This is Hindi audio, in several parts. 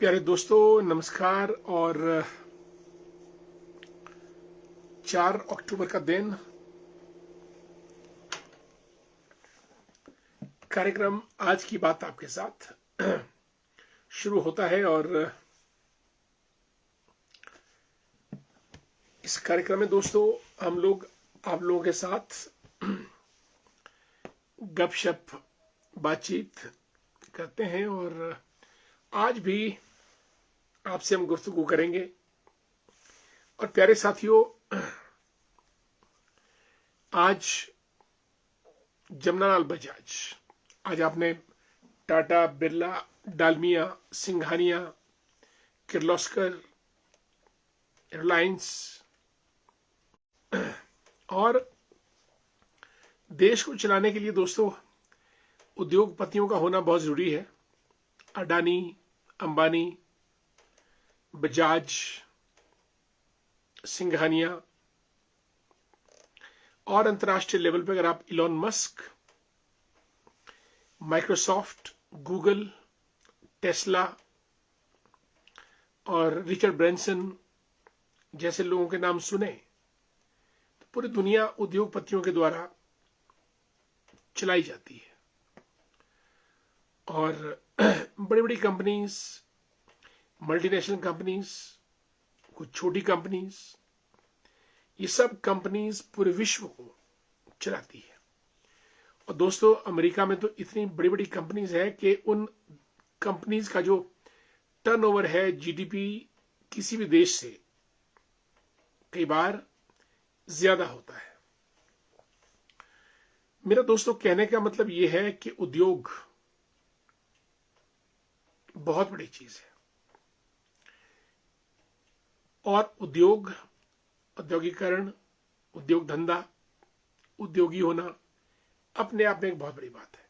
प्यारे दोस्तों नमस्कार। और 4 अक्टूबर का दिन कार्यक्रम आज की बात आपके साथ शुरू होता है। और इस कार्यक्रम में दोस्तों हम लोग आप लोगों के साथ गपशप बातचीत करते हैं और आज भी आपसे हम गुफ्तगू करेंगे। और प्यारे साथियों, आज जमनालाल बजाज, आज आपने टाटा, बिरला, डालमिया, सिंघानिया, किर्लोस्कर, रिलायंस और देश को चलाने के लिए दोस्तों उद्योगपतियों का होना बहुत जरूरी है। अडानी, अंबानी, बजाज, सिंघानिया और अंतर्राष्ट्रीय लेवल पर अगर आप Elon Musk, Microsoft, Google, Tesla और रिचर्ड ब्रैंसन जैसे लोगों के नाम सुने तो पूरी दुनिया उद्योगपतियों के द्वारा चलाई जाती है। और बड़ी बड़ी कंपनीज, मल्टीनेशनल कंपनीज, कुछ छोटी कंपनीज, ये सब कंपनीज पूरे विश्व को चलाती है। और दोस्तों अमेरिका में तो इतनी बड़ी बड़ी कंपनीज है कि उन कंपनीज का जो टर्नओवर है जीडीपी किसी भी देश से कई बार ज्यादा होता है। मेरा दोस्तों कहने का मतलब यह है कि उद्योग बहुत बड़ी चीज है और उद्योग, औद्योगिकरण, उद्योग धंधा, उद्योगी होना अपने आप में एक बहुत बड़ी बात है।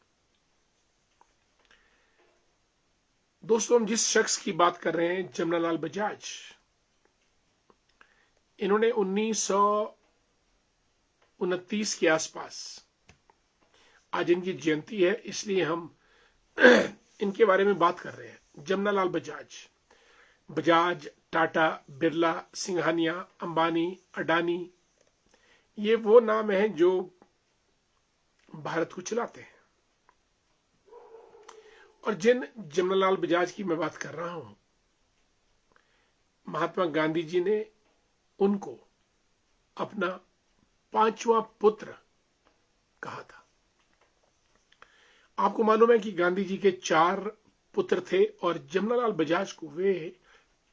दोस्तों हम जिस शख्स की बात कर रहे हैं, जमनालाल बजाज, इन्होंने 1929 के आसपास, आज इनकी जयंती है इसलिए हम इनके बारे में बात कर रहे हैं। जमनालाल बजाज, बजाज, टाटा, बिरला, सिंघानिया, अंबानी, अडानी, ये वो नाम हैं जो भारत को चलाते हैं। और जिन जमनालाल बजाज की मैं बात कर रहा हूं, महात्मा गांधी जी ने उनको अपना 5वां पुत्र कहा था। आपको मालूम है कि गांधी जी के 4 पुत्र थे और जमनालाल बजाज को वे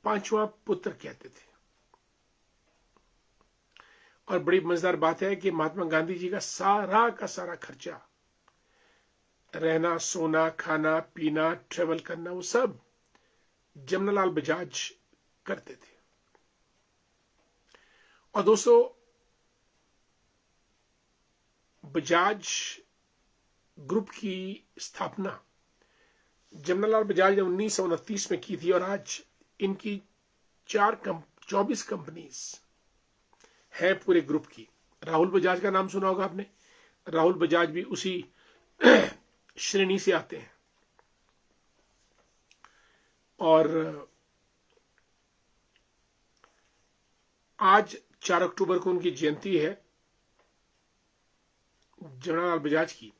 5वां पुत्र कहते थे। और बड़ी मजेदार बात है कि महात्मा गांधी जी का सारा खर्चा, रहना, सोना, खाना, पीना, ट्रेवल करना, वो सब जमनालाल बजाज करते थे। और दोस्तों बजाज ग्रुप की स्थापना जमनालाल बजाज ने 1929 में की थी और आज इनकी 24 कंपनीज है पूरे ग्रुप की। राहुल बजाज का नाम सुना होगा आपने, राहुल बजाज भी उसी श्रेणी से आते हैं। और आज 4 अक्टूबर को उनकी जयंती है जमनालाल बजाज की।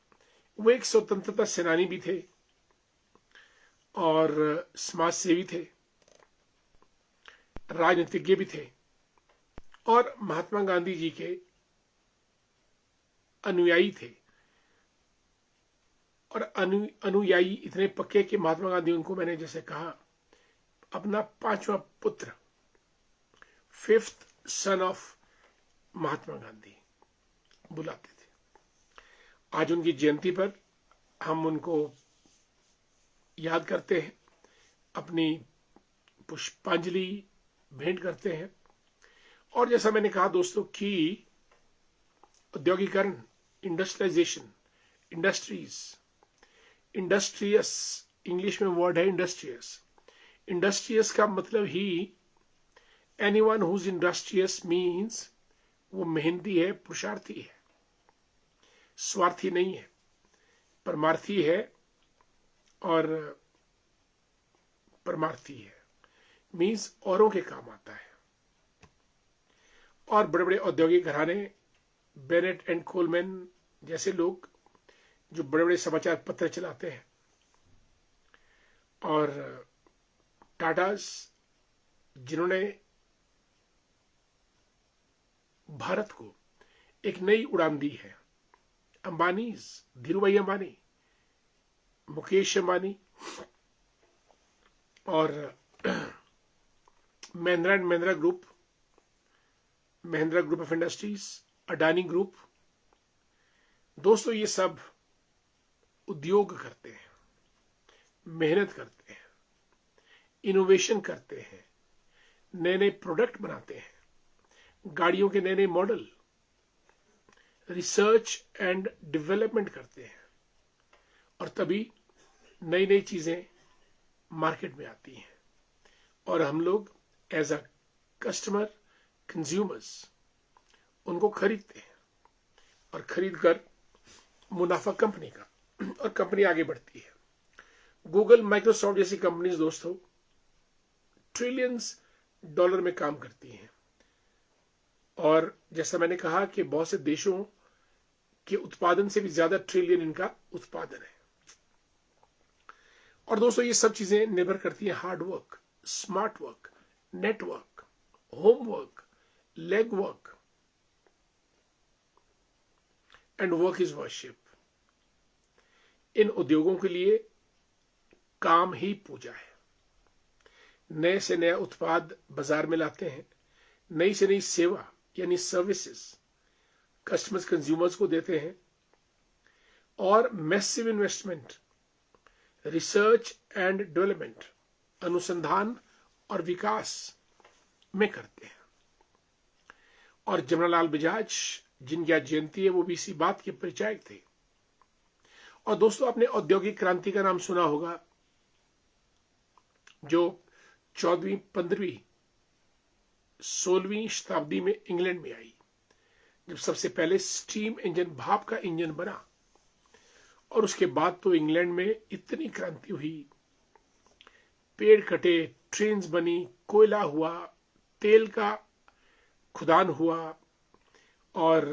वो एक स्वतंत्रता सेनानी भी थे और समाज सेवी थे, राजनीतिज्ञ भी थे और महात्मा गांधी जी के अनुयायी थे। और अनुयायी इतने पक्के कि महात्मा गांधी उनको, मैंने जैसे कहा, अपना 5वां पुत्र, 5th son of Mahatma Gandhi बुलाते थे। आज उनकी जयंती पर हम उनको याद करते हैं, अपनी पुष्पांजलि भेंट करते हैं। और जैसा मैंने कहा दोस्तों कि औद्योगिकरण, इंडस्ट्रियलाइजेशन, इंडस्ट्रीज, इंडस्ट्रियस, इंग्लिश में वर्ड है इंडस्ट्रियस। इंडस्ट्रियस का मतलब ही एनीवन हुज इंडस्ट्रियस मीन्स वो मेहनती है, पुरुषार्थी है, स्वार्थी नहीं है, परमार्थी है और परमार्थी है, मीन्स औरों के काम आता है। और बड़े बड़े औद्योगिक घराने, बेनेट एंड कोलमैन जैसे लोग जो बड़े बड़े समाचार पत्र चलाते हैं, और टाटास जिन्होंने भारत को एक नई उड़ान दी है, अंबानीज, धीरूभाई अंबानी, मुकेश अंबानी, और Mahindra and Mahindra group, Mahindra group of industries, Adani group, दोस्तों ये सब उद्योग करते हैं, मेहनत करते हैं, इनोवेशन करते हैं, नए नए प्रोडक्ट बनाते हैं, गाड़ियों के नए नए मॉडल, रिसर्च एंड डेवलपमेंट करते हैं, और तभी नई नई चीजें मार्केट में आती हैं और हम लोग एज अ कस्टमर, कंज्यूमर्स उनको खरीदते हैं, और खरीद कर मुनाफा कंपनी का, और कंपनी आगे बढ़ती है। गूगल, माइक्रोसॉफ्ट जैसी कंपनीज दोस्तों ट्रिलियंस डॉलर में काम करती हैं, और जैसा मैंने कहा कि बहुत से देशों के उत्पादन से भी ज्यादा ट्रिलियन इनका उत्पादन है। और दोस्तों ये सब चीजें निर्भर करती हैं hard work, smart work, network, homework, leg work, and work is worship. इन उद्योगों के लिए काम ही पूजा है। नए से नया उत्पाद बाजार में लाते हैं, नई से नई सेवा यानी सर्विसेज कस्टमर्स, कंज्यूमर्स को देते हैं, और massive investment, research and development, अनुसंधान और विकास में करते हैं। और जमनालाल बजाज जिनकी आज जयंती है, वो भी इसी बात के परिचायक थे। और दोस्तों आपने औद्योगिक क्रांति का नाम सुना होगा, जो 14वीं, 15वीं, 16वीं शताब्दी में इंग्लैंड में आई, जब सबसे पहले स्टीम इंजन, भाप का इंजन बना। और उसके बाद तो इंग्लैंड में इतनी क्रांति हुई, पेड़ कटे, ट्रेन्स बनी, कोयला हुआ, तेल का खुदान हुआ, और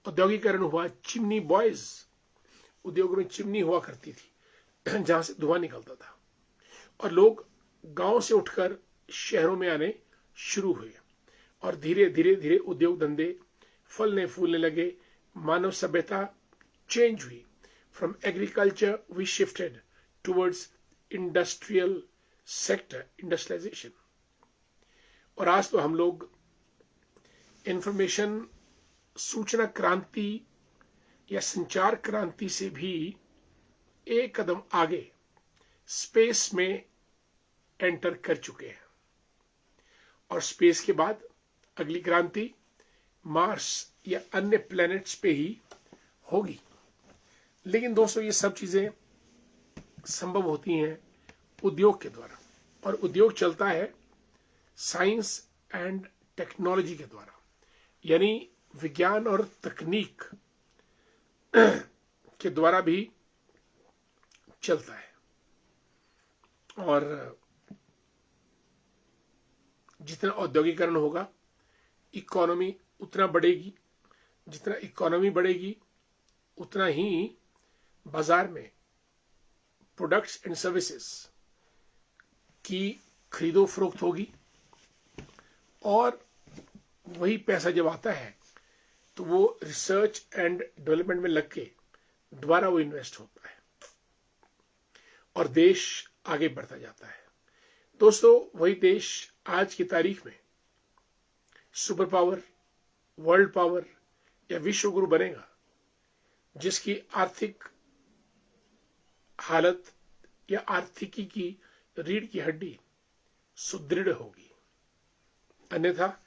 औद्योगिकरण हुआ। चिमनी बॉयज, उद्योगों में चिमनी हुआ करती थी जहां से धुआं निकलता था, और लोग गांव से उठकर शहरों में आने शुरू हुए, और धीरे धीरे धीरे उद्योग धंधे फलने फूलने लगे। मानव सभ्यता चेंज हुई। From agriculture we shifted towards industrial sector, industrialization. और आज तो हम लोग इंफॉर्मेशन, सूचना क्रांति या संचार क्रांति से भी एक कदम आगे स्पेस में एंटर कर चुके हैं, और स्पेस के बाद अगली क्रांति मार्स या अन्य प्लैनेट्स पे ही होगी। लेकिन दोस्तों ये सब चीजें संभव होती हैं उद्योग के द्वारा, और उद्योग चलता है साइंस एंड टेक्नोलॉजी के द्वारा, यानी विज्ञान और तकनीक के द्वारा भी चलता है। और जितना औद्योगिकरण होगा, इकोनॉमी उतना बढ़ेगी। जितना इकोनॉमी बढ़ेगी, उतना ही बाजार में प्रोडक्ट्स एंड सर्विसेज की खरीदो फरोख्त होगी, और वही पैसा जब आता है तो वो रिसर्च एंड डेवलपमेंट में लग के दोबारा वो इन्वेस्ट होता है, और देश आगे बढ़ता जाता है। दोस्तों वही देश आज की तारीख में सुपर पावर, वर्ल्ड पावर या विश्व गुरु बनेगा, जिसकी आर्थिक हालत या आर्थिकी की रीढ़ की हड्डी सुदृढ़ होगी। अन्यथा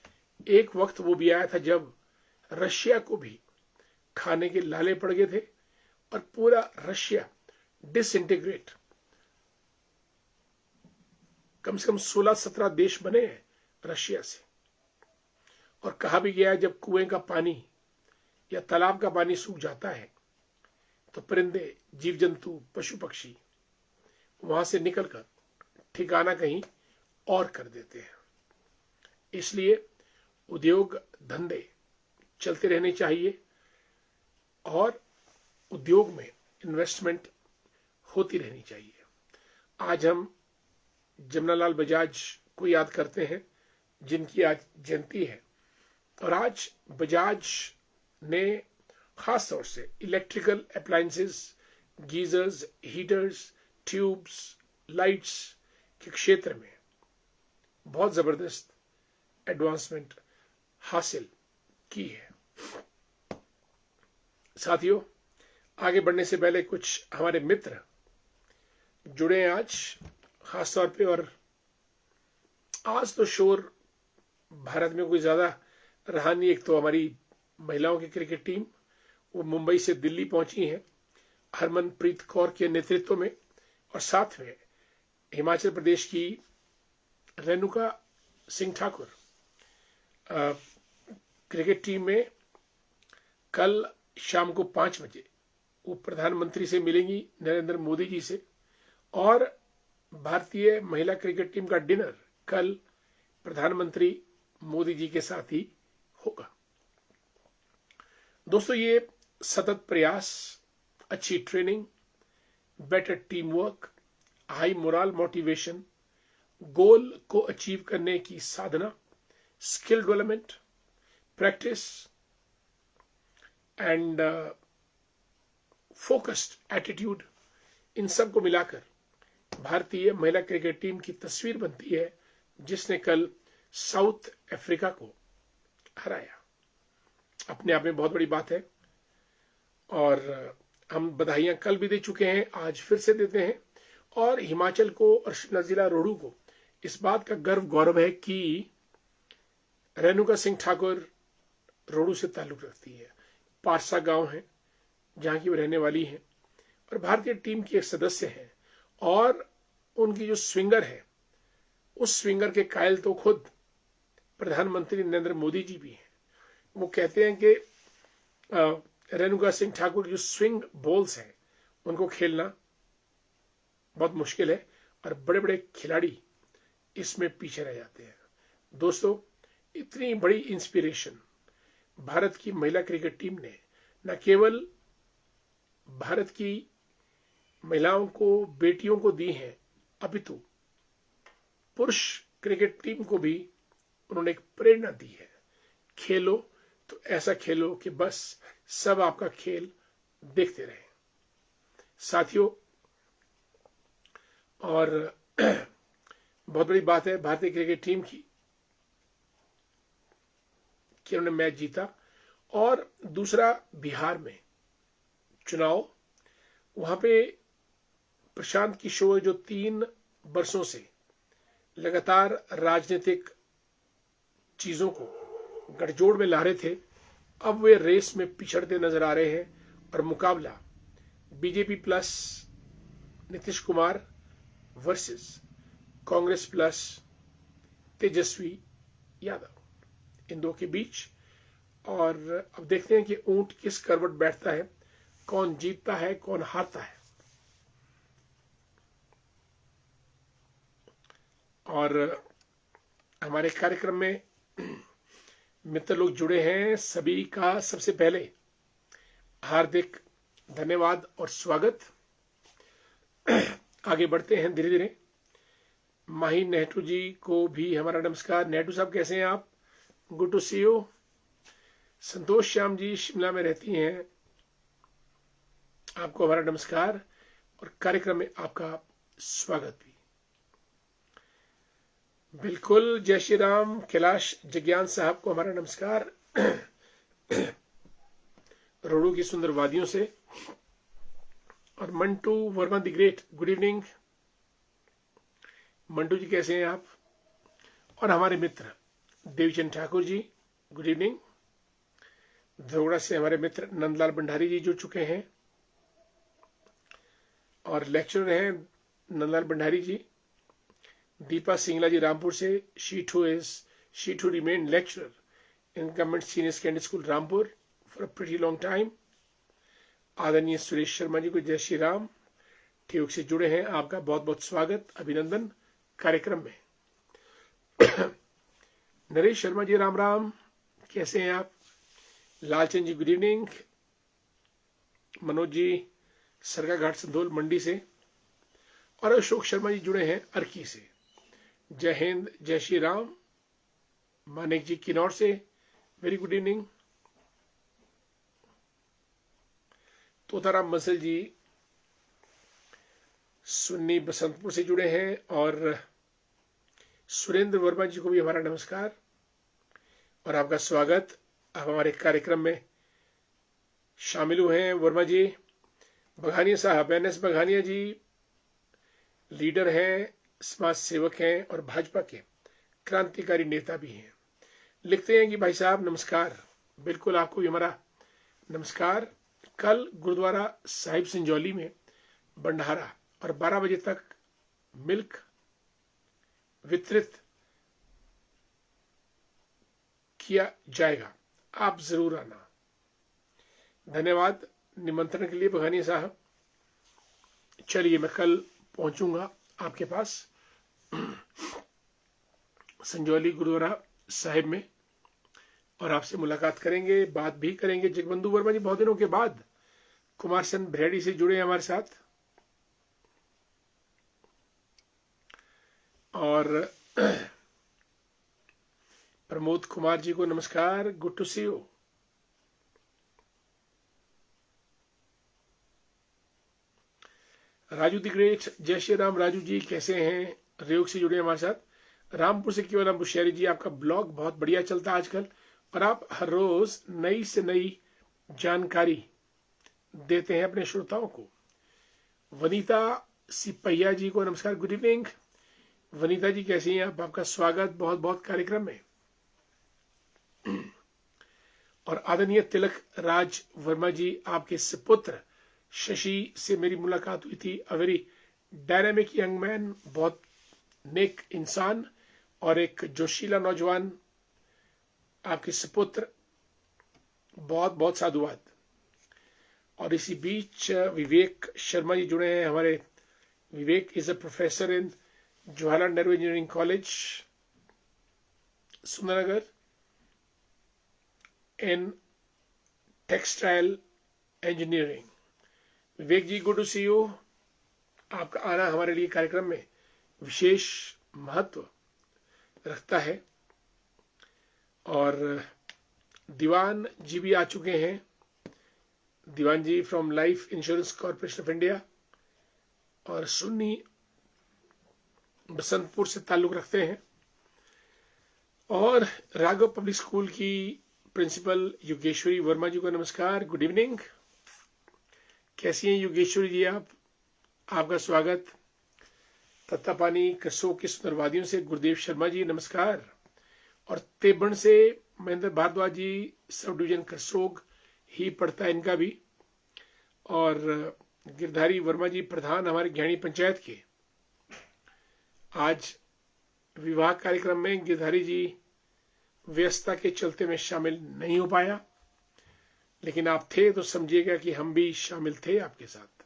एक वक्त वो भी आया था जब रशिया को भी खाने के लाले पड़ गए थे, और पूरा रशिया डिसइंटीग्रेट, कम से कम 16-17 देश बने हैं रशिया से। और कहा भी गया है जब कुएं का पानी या तालाब का पानी सूख जाता है तो परिंदे, जीव जंतु, पशु पक्षी वहां से निकलकर ठिकाना कहीं और कर देते हैं। इसलिए उद्योग धंधे चलते रहने चाहिए और उद्योग में इन्वेस्टमेंट होती रहनी चाहिए। आज हम जमनालाल बजाज को याद करते हैं, जिनकी आज जयंती है। और आज बजाज ने खास तौर से electrical appliances, geysers, heaters, tubes, lights के क्षेत्र में बहुत जबरदस्त एडवांसमेंट हासिल की है। साथियों, आगे बढ़ने से पहले कुछ हमारे मित्र जुड़े हैं आज खास तौर पे। और आज तो शोर भारत में कोई ज्यादा रहा नहीं। एक तो हमारी महिलाओं की क्रिकेट टीम, वो मुंबई से दिल्ली पहुंची है हरमनप्रीत कौर के नेतृत्व में, और साथ में हिमाचल प्रदेश की रेणुका सिंह ठाकुर क्रिकेट टीम में कल शाम को 5 बजे वो प्रधानमंत्री से मिलेंगी, नरेंद्र मोदी जी से। और भारतीय महिला क्रिकेट टीम का डिनर कल प्रधानमंत्री मोदी जी के साथ ही होगा। दोस्तों, ये सतत प्रयास, अच्छी training, better team work, high moral motivation, goal को अचीव करने की साधना, skill development, practice and focused attitude, इन सब को मिलाकर भारतीय महिला क्रिकेट टीम की तस्वीर बनती है, जिसने कल साउथ अफ्रीका को हराया। अपने आप में बहुत बड़ी बात है और हम बधाइयां कल भी दे चुके हैं, आज फिर से देते हैं। और हिमाचल को और शिमला जिला रोहडू को इस बात का गर्व गौरव है कि रेणुका सिंह ठाकुर रोहडू से ताल्लुक रखती है। पारसा गांव है जहां की वो रहने वाली है और भारतीय टीम की एक सदस्य है। और उनकी जो स्विंगर है, उस स्विंगर के कायल तो खुद प्रधानमंत्री नरेंद्र मोदी जी भी हैं। वो कहते हैं कि रेणुका सिंह ठाकुर जो स्विंग बॉल्स हैं उनको खेलना बहुत मुश्किल है और बड़े बड़े खिलाड़ी इसमें पीछे रह जाते हैं। दोस्तों, इतनी बड़ी इंस्पिरेशन भारत की महिला क्रिकेट टीम ने न केवल भारत की महिलाओं को, बेटियों को दी है, अपितु पुरुष क्रिकेट टीम को भी उन्होंने एक प्रेरणा दी है। खेलो तो ऐसा खेलो कि बस सब आपका खेल देखते रहें। साथियों, और बहुत बड़ी बात है भारतीय क्रिकेट टीम की कि उन्होंने मैच जीता। और दूसरा, बिहार में चुनाव, वहां पे प्रशांत किशोर जो 3 वर्षों से लगातार राजनीतिक चीजों को गठजोड़ में ला रहे थे, अब वे रेस में पिछड़ते नजर आ रहे हैं। और मुकाबला BJP plus Nitish Kumar versus Congress plus Tejashwi Yadav, इन दो के बीच। और अब देखते हैं कि ऊंट किस करवट बैठता है, कौन जीतता है, कौन हारता है। और हमारे कार्यक्रम में मित्र लोग जुड़े हैं, सभी का सबसे पहले हार्दिक धन्यवाद और स्वागत। आगे बढ़ते हैं धीरे धीरे। माही नेहरू जी को भी हमारा नमस्कार। नेहरू साहब कैसे हैं आप? Good to see you. Santosh Shyam ji Shimla में रहती हैं, आपको हमारा नमस्कार और कार्यक्रम में आपका स्वागत भी। बिल्कुल, जय श्री राम। कैलाश जज्ञान साहब को हमारा नमस्कार रोडू की सुंदर वादियों से। और Mantu Verma the great, good evening. Mantu ji कैसे हैं आप? और हमारे मित्र देवचंद ठाकुर जी, गुड इवनिंग। धरोड़ा से हमारे मित्र नंदलाल भंडारी जी जुड़ चुके हैं और लेक्चरर हैं नंदलाल भंडारी जी। दीपा सिंगला जी रामपुर से, she too remained lecturer in government senior secondary school Rampur for a pretty long time। आदरणीय सुरेश शर्मा जी को जय श्री राम, ठियोग से जुड़े हैं, आपका बहुत बहुत स्वागत, अभिनंदन। कार्यक्रम में। नरेश शर्मा जी राम राम, कैसे हैं आप? लालचंद जी गुड इवनिंग। मनोज जी सरगा घाट संधोल मंडी से, और अशोक शर्मा जी जुड़े हैं अर्की से। जय हिंद, जय श्री राम। मानिक जी किन्नौर से very good evening. Totaram Bansal ji Sunni Basantpur से जुड़े हैं, और सुरेंद्र वर्मा जी को भी हमारा नमस्कार और आपका स्वागत। आप हमारे कार्यक्रम में शामिल हुए हैं। वर्मा जी, बघानिया साहब, एनएस बघानिया जी लीडर हैं, समाज सेवक हैं और भाजपा के क्रांतिकारी नेता भी हैं। लिखते हैं कि भाई साहब नमस्कार। बिल्कुल, आपको भी हमारा नमस्कार। कल गुरुद्वारा साहिब संजौली में भंडारा और 12 बजे तक मिल्क वितरित किया जाएगा, आप जरूर आना। धन्यवाद निमंत्रण के लिए बघानिया साहब। चलिए, मैं कल पहुंचूंगा आपके पास संजौली गुरुद्वारा साहिब में, और आपसे मुलाकात करेंगे, बात भी करेंगे। जगबंधु वर्मा जी बहुत दिनों के बाद कुमार सेन भरेड़ी से जुड़े हैं हमारे साथ, और प्रमोद कुमार जी को नमस्कार, good to see you. Raju the great, जय श्री राम। राजू जी कैसे हैं? रेयोग से जुड़े हमारे साथ। रामपुर से केवल बुशियारी जी, आपका ब्लॉग बहुत बढ़िया चलता है आजकल, और आप हर रोज नई से नई जानकारी देते हैं अपने श्रोताओं को। वनीता सिपैया जी को नमस्कार, गुड इवनिंग। वनीता जी कैसी हैं आप? आपका स्वागत बहुत बहुत कार्यक्रम में। और आदरणीय तिलक राज वर्मा जी, आपके सुपुत्र शशि से मेरी मुलाकात हुई थी। A very dynamic young man, बहुत नेक इंसान और एक जोशीला नौजवान, आपके सुपुत्र, बहुत बहुत साधुवाद। और इसी बीच विवेक शर्मा जी जुड़े हैं हमारे। Vivek is a professor in Jawaharlal Nehru engineering college Sundernagar in textile engineering. Vivek ji, good to see you. आपका आना हमारे लिए कार्यक्रम में विशेष महत्व रखता है। और दीवान जी भी आ चुके हैं। Diwan ji from Life Insurance Corporation of India, और सुन्नी बसंतपुर से ताल्लुक रखते हैं। और राघव पब्लिक स्कूल की प्रिंसिपल योगेश्वरी वर्मा जी को नमस्कार, गुड इवनिंग। कैसी हैं योगेश्वरी जी आप? आपका स्वागत। तत्तापानी करसोग के सुंदरवादियों से गुरुदेव शर्मा जी नमस्कार। और तेबण से महेंद्र भारद्वाज जी, सब डिवीजन करसोग ही पड़ता है इनका भी। और गिरधारी वर्मा जी प्रधान हमारे ज्ञानी पंचायत के। आज विवाह कार्यक्रम में गिरधारी जी व्यस्तता के चलते में शामिल नहीं हो पाया, लेकिन आप थे तो समझिएगा कि हम भी शामिल थे आपके साथ।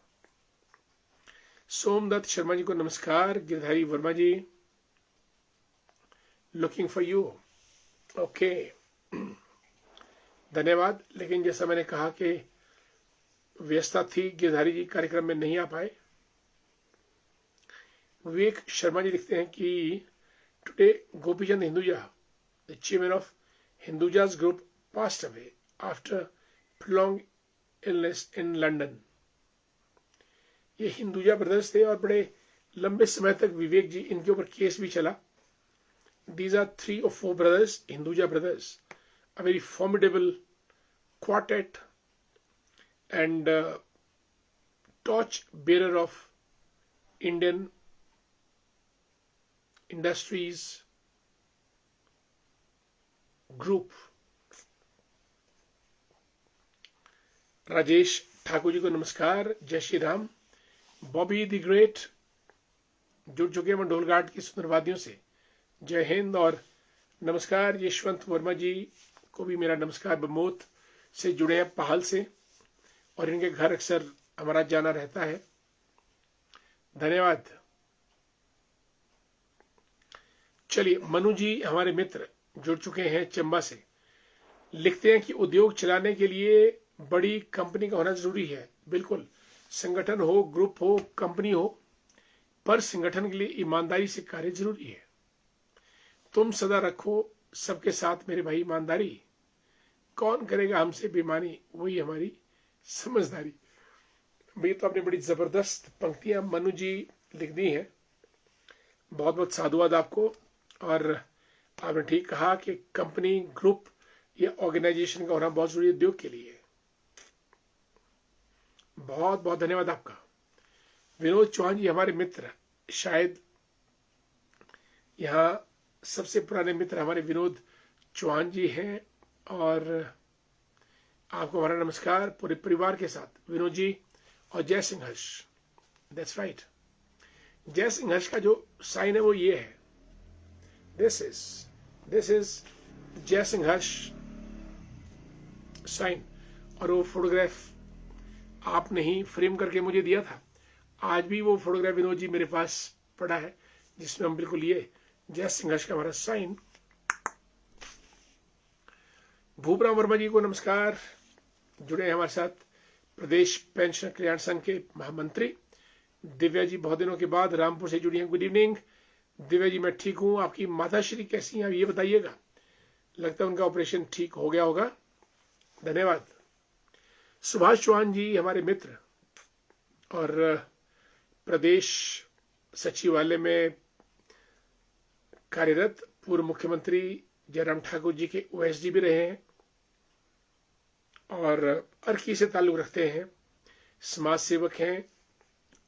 सोमदत्त शर्मा जी को नमस्कार। गिरधारी वर्मा जी, लुकिंग फॉर यू। ओके, धन्यवाद। लेकिन जैसा मैंने कहा कि व्यस्तता थी, गिरधारी जी कार्यक्रम में नहीं आ पाए। विवेक शर्मा जी लिखते हैं कि today Gopichand Hinduja, the chairman of Hindujas group, passed away after prolong illness in London. ये हिंदुजा ब्रदर्स थे और बड़े लंबे समय तक विवेक जी इनके ऊपर केस भी चला। These are 3 or 4 brothers, Hinduja brothers, a very formidable quartet and torch bearer of Indian industries group. Rajesh Thakur ji को नमस्कार, जय श्री राम। बॉबी द ग्रेट जुड़ चुके हैं मंडोलघाट की सुंदरवादियों से, जय हिंद। और नमस्कार यशवंत वर्मा जी को भी मेरा नमस्कार। बमोत से जुड़े हैं, पहाल से, और इनके घर अक्सर हमारा जाना रहता है। धन्यवाद। चलिए, मनु जी हमारे मित्र जुड़ चुके हैं चंबा से, लिखते हैं कि उद्योग चलाने के लिए बड़ी कंपनी का होना जरूरी है। बिल्कुल, संगठन हो, ग्रुप हो, कंपनी हो, पर संगठन के लिए ईमानदारी से कार्य जरूरी है। तुम सदा रखो सबके साथ मेरे भाई ईमानदारी, कौन करेगा हमसे बेईमानी, वही हमारी समझदारी। भाई, तो आपने बड़ी जबरदस्त पंक्तियां मनु जी लिख दी हैं, बहुत बहुत साधुवाद आपको। और आपने ठीक कहा कि कंपनी, ग्रुप या ऑर्गेनाइजेशन का होना बहुत जरूरी है उद्योग के लिए। बहुत बहुत धन्यवाद आपका। विनोद चौहान जी हमारे मित्र, शायद यहाँ सबसे पुराने मित्र हमारे विनोद चौहान जी हैं। और आपको हमारा नमस्कार पूरे परिवार के साथ, विनोद जी। और जय सिंह हर्ष, दैट्स राइट। जय सिंह हर्ष का जो साइन है वो ये है, दिस इज जय सिंह हर्ष साइन। और वो फोटोग्राफ आपने ही फ्रेम करके मुझे दिया था। आज भी वो फोटोग्राफ विनोद जी मेरे पास पड़ा है, जिसमें हम बिल्कुल ये जय सिंह हर्ष का हमारा साइन। भूपराम वर्मा जी को नमस्कार, जुड़े हैं हमारे साथ, प्रदेश पेंशन कल्याण संघ के महामंत्री। दिव्या जी बहुत दिनों के बाद रामपुर से जुड़ी हैं, गुड इवनिंग। दिव्या जी, मैं ठीक हूं, आपकी माताश्री कैसी हैं ये बताइएगा। लगता है उनका ऑपरेशन ठीक हो गया होगा, धन्यवाद। सुभाष चौहान जी हमारे मित्र और प्रदेश सचिवालय में कार्यरत पूर्व मुख्यमंत्री जयराम ठाकुर जी के ओएसडी भी रहे हैं और अर्की से ताल्लुक रखते हैं, समाज सेवक हैं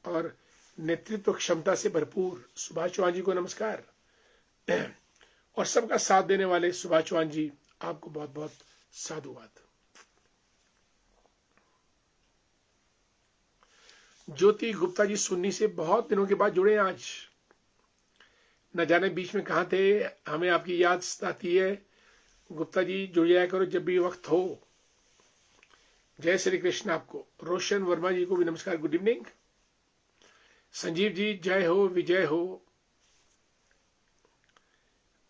और नेतृत्व क्षमता से भरपूर सुभाष चौहान जी को नमस्कार। और सबका साथ देने वाले सुभाष चौहान जी, आपको बहुत बहुत साधुवाद। ज्योति गुप्ता जी सुन्नी से बहुत दिनों के बाद जुड़े हैं आज, न जाने बीच में कहां थे, हमें आपकी याद सताती है। गुप्ता जी जुड़ जाया करो जब भी वक्त हो। जय श्री कृष्ण आपको। रोशन वर्मा जी को भी नमस्कार, गुड इवनिंग। संजीव जी जय हो, विजय हो।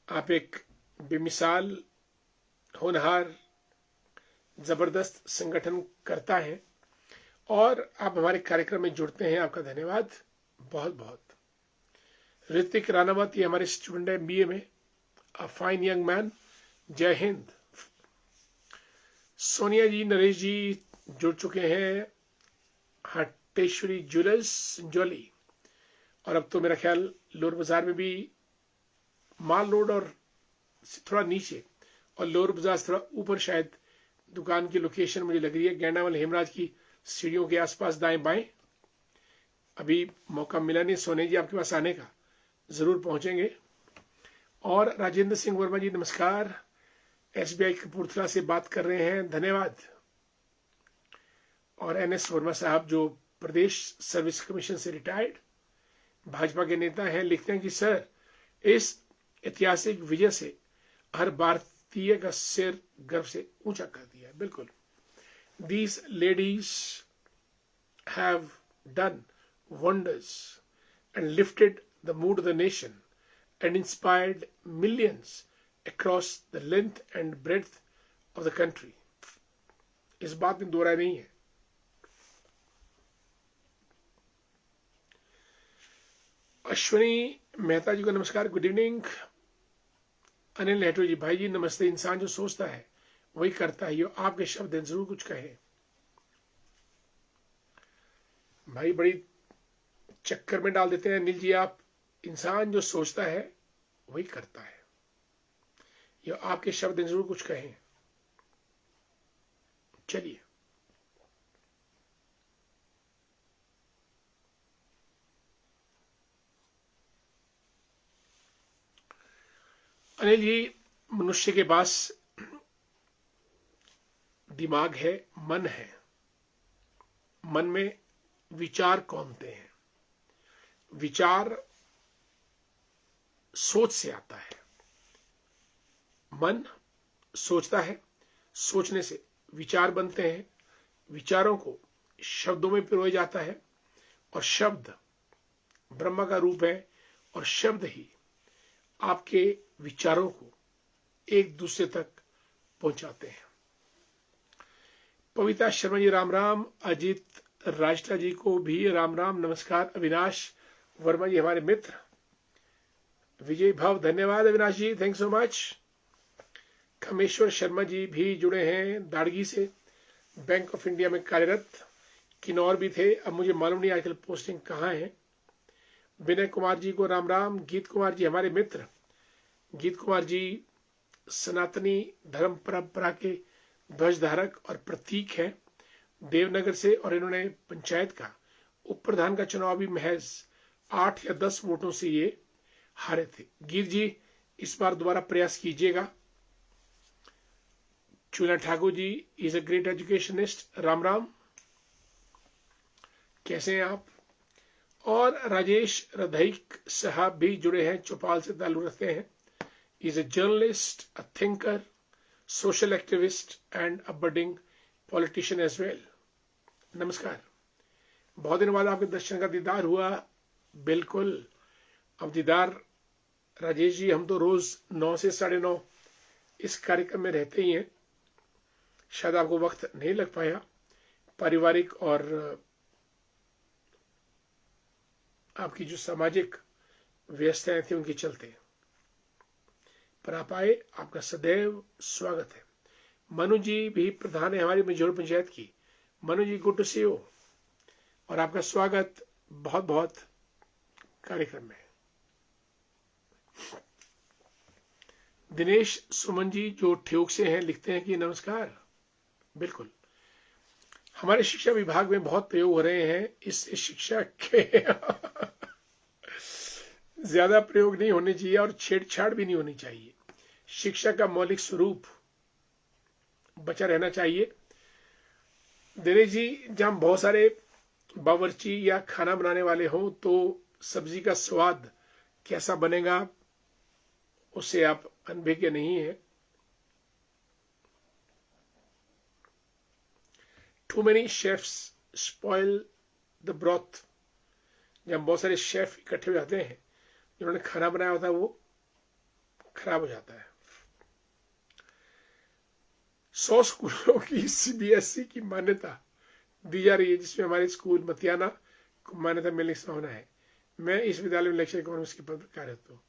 आप एक बेमिसाल, होनहार, जबरदस्त संगठन करता है और आप हमारे कार्यक्रम में जुड़ते हैं, आपका धन्यवाद बहुत बहुत। ऋतिक रानावत, ये हमारे स्टूडेंट है बीए में, अ फाइन यंग मैन, जय हिंद। सोनिया जी, नरेश जी जुड़ चुके हैं, हटेश्वरी ज्वेलर्स संजौली। और अब तो मेरा ख्याल लोअर बाजार में भी माल रोड और थोड़ा नीचे और लोअर बाजार से थोड़ा ऊपर शायद दुकान की लोकेशन मुझे लग रही है, गैंडामल हेमराज की सीढ़ियों के आसपास दाएं बाएं। अभी मौका मिला नहीं सोने जी आपके पास आने का, जरूर पहुंचेंगे। और राजेंद्र सिंह वर्मा जी नमस्कार, एसबीआई कपूरथला से बात कर रहे हैं, धन्यवाद। और एनएस वर्मा साहब जो प्रदेश सर्विस कमीशन से रिटायर्ड भाजपा के नेता हैं, लिखते हैं कि सर, इस ऐतिहासिक विजय से हर भारतीय का सिर गर्व से ऊंचा कर दिया। बिल्कुल, these ladies have done wonders and lifted the mood of the nation and inspired millions across the length and breadth of the country. इस बात में दो राय नहीं है। अश्विनी मेहता जी को नमस्कार, गुड इवनिंग। अनिल नेहरू जी, भाई जी नमस्ते। इंसान जो सोचता है वही करता है, ये आपके शब्द हैं, जरूर कुछ कहें। भाई बड़ी चक्कर में डाल देते हैं अनिल जी आप, इंसान जो सोचता है वही करता है, ये आपके शब्द हैं, जरूर कुछ कहें। चलिए, अनिल जी, मनुष्य के पास दिमाग है, मन है, मन में विचार कौनते हैं। विचार सोच से आता है, मन सोचता है, सोचने से विचार बनते हैं, विचारों को शब्दों में पिरोया जाता है और शब्द ब्रह्मा का रूप है और शब्द ही आपके विचारों को एक दूसरे तक पहुंचाते हैं। पविता शर्मा जी राम राम, अजीत राजटा जी को भी राम राम, नमस्कार। अविनाश वर्मा जी हमारे मित्र, विजय भाव धन्यवाद अविनाश जी, thank so much. खमेश्वर Sharma ji भी जुड़े हैं दाड़गी से, बैंक ऑफ इंडिया में कार्यरत, किन्नौर भी थे, अब मुझे मालूम नहीं आजकल पोस्टिंग कहाँ है। विनय कुमार जी को राम राम। गीत कुमार जी हमारे मित्र, गीत कुमार जी सनातनी धर्म परंपरा के ध्वजधारक और प्रतीक हैं, देवनगर से, और इन्होंने पंचायत का उप प्रधान का चुनाव भी महज 8 या 10 वोटों से ये हारे थे। गिर जी इस बार दोबारा प्रयास कीजिएगा। Chuna Thakur ji is a great educationist, राम राम, कैसे हैं आप। और राजेश रधैक साहब भी जुड़े हैं, चौपाल से ताल्लुक रखते हैं, is a journalist, a thinker, social activist and a budding politician as well. नमस्कार, बहुत दिन बाद आपके दर्शन का दीदार हुआ। बिल्कुल, अब दीदार राजेश जी, हम तो रोज 9 से 9:30 इस कार्यक्रम में रहते ही हैं, शायद आपको वक्त नहीं लग पाया, पारिवारिक और आपकी जो सामाजिक व्यस्तताएं थी उनके चलते, पर आप आए, आपका सदैव स्वागत है। मनु जी भी प्रधान है हमारी मिजोर पंचायत की, मनु जी गुड टू सी यू, और आपका स्वागत बहुत बहुत कार्यक्रम में। दिनेश सुमन जी जो ठियोग से हैं लिखते हैं कि नमस्कार। बिल्कुल, हमारे शिक्षा विभाग में बहुत प्रयोग हो रहे हैं, इससे शिक्षा के ज्यादा प्रयोग नहीं होने चाहिए और छेड़छाड़ भी नहीं होनी चाहिए। शिक्षा का मौलिक स्वरूप बचा रहना चाहिए। दिनेश जी, जहां बहुत सारे बावर्ची या खाना बनाने वाले हों तो सब्जी का स्वाद कैसा बनेगा उससे आप अनभिज्ञ नहीं है। Too many chefs spoil the broth। जब बहुत सारे शेफ इकट्ठे हो जाते हैं, जिन्होंने खाना बनाया होता है वो खराब हो जाता है। 100 स्कूलों की CBSE की मान्यता दी जा रही है, जिसमें हमारे स्कूल मतियाना को मान्यता मिलने की संभावना है। मैं इस विद्यालय में लेक्चर इकोनॉमिक्स के पद पर कार्यरत हूँ।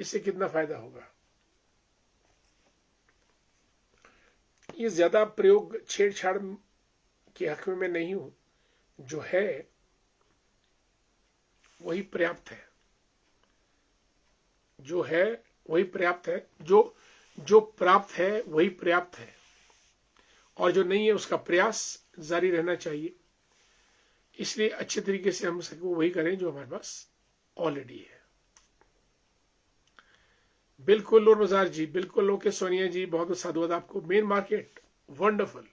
इससे कितना फायदा होगा? ये ज्यादा प्रयोग छेड़छाड़ के हक में मैं नहीं हूं, जो है वही पर्याप्त है, जो है वही पर्याप्त है, जो प्राप्त है वही पर्याप्त है, और जो नहीं है उसका प्रयास जारी रहना चाहिए। इसलिए अच्छे तरीके से हम सबको वही करें जो हमारे पास ऑलरेडी है। बिल्कुल लोर बाजार जी, बिल्कुल ओके सोनिया जी, बहुत बहुत साधुवाद आपको। Main market wonderful,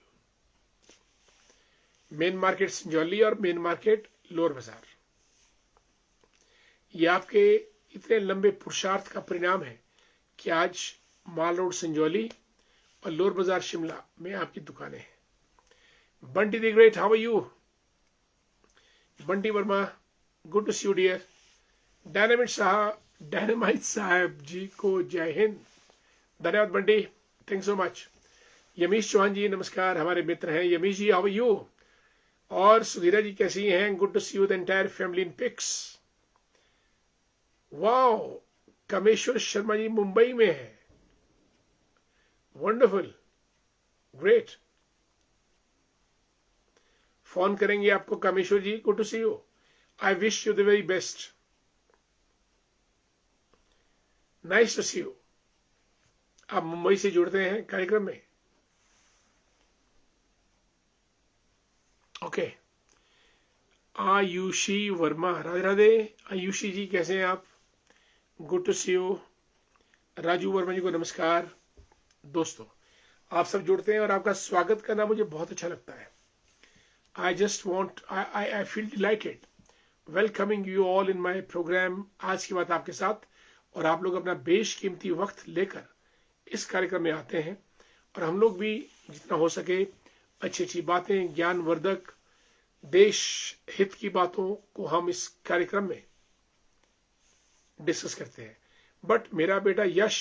main market Sanjauli और मेन मार्केट लोर बाजार, ये आपके इतने लंबे पुरुषार्थ का परिणाम है कि आज माल रोड संजौली और लोर बाजार शिमला में आपकी दुकानें हैं। Bunty the great, how are you? Bunty Verma, good to see you dear. Dynamite साहब जी को जय हिंद, धन्यवाद Bunty, thank so much. Yamish Chauhan ji नमस्कार, हमारे मित्र हैं। Yamish ji how are you? और सुधीरा जी कैसी हैं? Good to see you the entire family in pics. Wow, Kameshwar Sharma ji Mumbai में है, वंडरफुल, ग्रेट। फोन करेंगे आपको Kameshwar ji, good to see you, I wish you the very best, nice to see you. आप मुंबई से जुड़ते हैं कार्यक्रम में, ओके। आयुषी वर्मा, राधे राधे। आयुषी जी कैसे हैं आप? Good to see you. Raju Verma ji को नमस्कार। दोस्तों, आप सब जुड़ते हैं और आपका स्वागत करना मुझे बहुत अच्छा लगता है। I feel delighted welcoming you all in my program। आज की बात आपके साथ, और आप लोग अपना बेशकीमती वक्त लेकर इस कार्यक्रम में आते हैं, और हम लोग भी जितना हो सके अच्छी अच्छी बातें, ज्ञानवर्धक, देश हित की बातों को हम इस कार्यक्रम में डिस्कस करते हैं। बट मेरा बेटा यश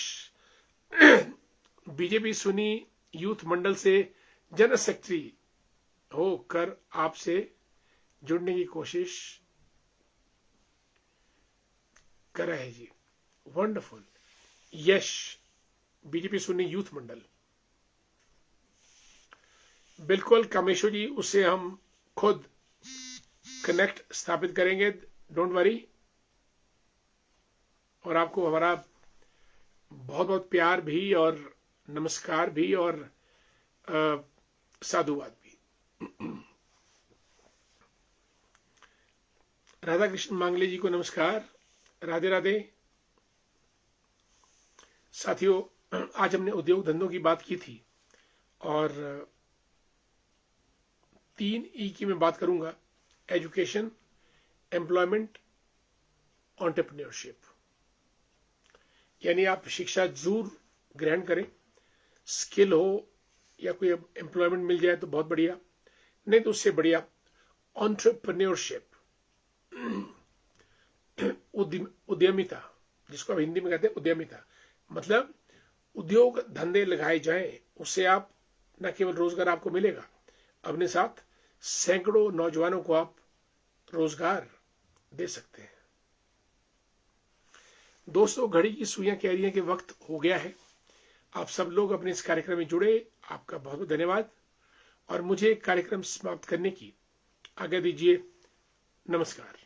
बीजेपी सुन्नी यूथ मंडल से जनरल सेक्रेटरी होकर आपसे जुड़ने की कोशिश कर रहा है जी। वंडरफुल। यश बीजेपी सुन्नी यूथ मंडल, बिल्कुल कामेश्वर जी, उससे हम खुद कनेक्ट स्थापित करेंगे, डोंट वरी। और आपको हमारा बहुत बहुत प्यार भी और नमस्कार भी और साधुवाद भी। राधा कृष्ण मांगले जी को नमस्कार, राधे राधे। साथियों, आज हमने उद्योग धंधों की बात की थी और 3 ई की मैं बात करूंगा, एजुकेशन, एम्प्लॉयमेंट, एंटरप्रेन्योरशिप। यानी आप शिक्षा जरूर ग्रहण करें, स्किल हो या कोई एम्प्लॉयमेंट मिल जाए तो बहुत बढ़िया, नहीं तो उससे बढ़िया एंटरप्रेन्योरशिप, उद्यमिता, जिसको आप हिंदी में कहते हैं उद्यमिता, मतलब उद्योग धंधे लगाए जाएं, उससे आप न केवल रोजगार आपको मिलेगा, अपने साथ सैकड़ों नौजवानों को आप रोजगार दे सकते हैं। दोस्तों, घड़ी की सुइयां कह रही हैं कि वक्त हो गया है। आप सब लोग अपने इस कार्यक्रम में जुड़े, आपका बहुत बहुत धन्यवाद। और मुझे कार्यक्रम समाप्त करने की आज्ञा दीजिए। नमस्कार।